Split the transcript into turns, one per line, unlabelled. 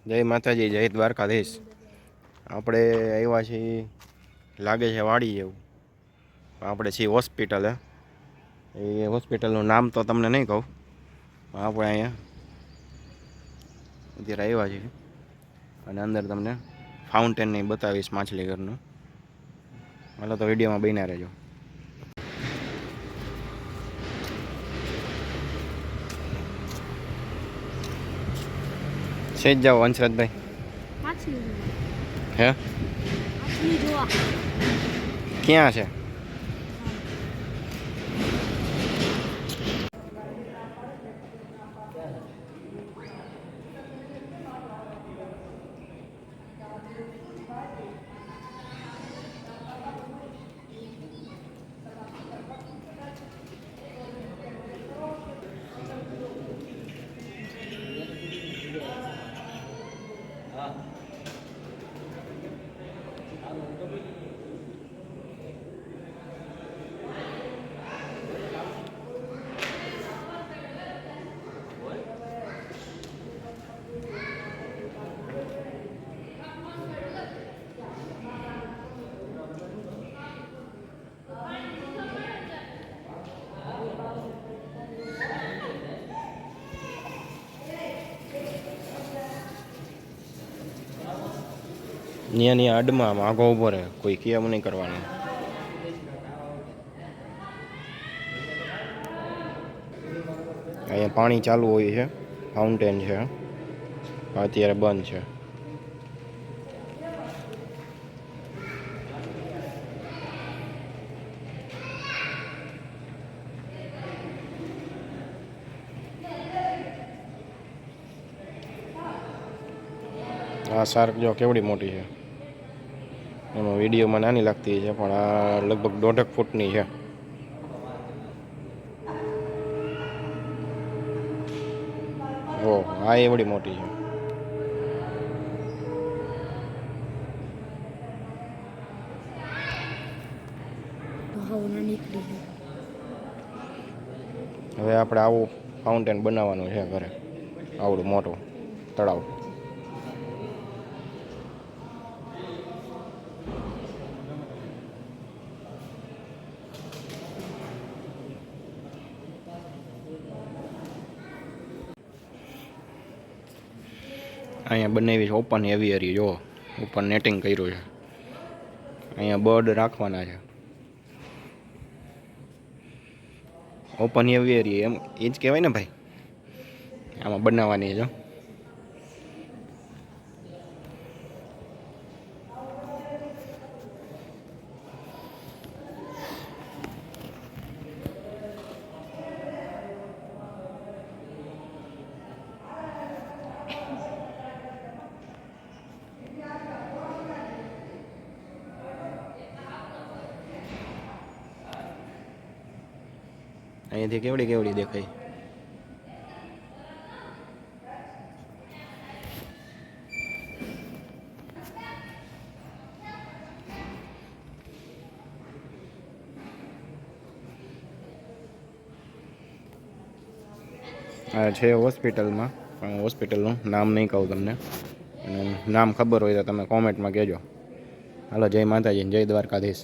જય માતાજી, જય દ્વારકાધીશ. આપણે આવ્યા છીએ, લાગે છે વાડી જેવું. આપણે છીએ હોસ્પિટલ. એ હોસ્પિટલનું નામ તો તમને નહીં કહું. આપણે અહીંયા અત્યારે આવ્યા છીએ અને અંદર તમને ફાઉન્ટેન નહીં બતાવીશ માછલી ઘરનું. હાલો તો વિડીયોમાં બન્યા રહેજો. સેજ જાઓ હંસરાજભાઈ. હે ક્યાં છે? ની આડમાં માગો ઉભો રહે, કોઈ કેમ નહીં કરવાનું. અહીંયા પાણી ચાલુ હોય છે, ફાઉન્ટેન છે, અત્યારે બંધ છે. આ શાર્ક જો કેવડી મોટી છે. એમાં વિડીયોમાં નાની લાગતી છે, પણ આ લગભગ 1.5 ફૂટની છે. ઓહ, આ એવડી મોટી છે. હવે આપણે આવું ફાઉન્ટેન બનાવવાનું છે ઘરે, આવડું મોટું તળાવ. અહીંયા બનાવી છે ઓપન એવિયરી. જો ઉપર નેટિંગ કર્યું છે. અહીંયા બર્ડ રાખવાના છે. ઓપન એવિયરી એમ એ જ કહેવાય ને ભાઈ. આમાં બનાવવાની છે. અહીંયાથી કેવડી કેવડી દેખાય. આ છે હોસ્પિટલમાં, પણ હોસ્પિટલનું નામ નહીં કહું તમને. અને નામ ખબર હોય તો તમે કોમેન્ટમાં કહેજો. હાલો, જય માતાજી, જય દ્વારકાધીશ.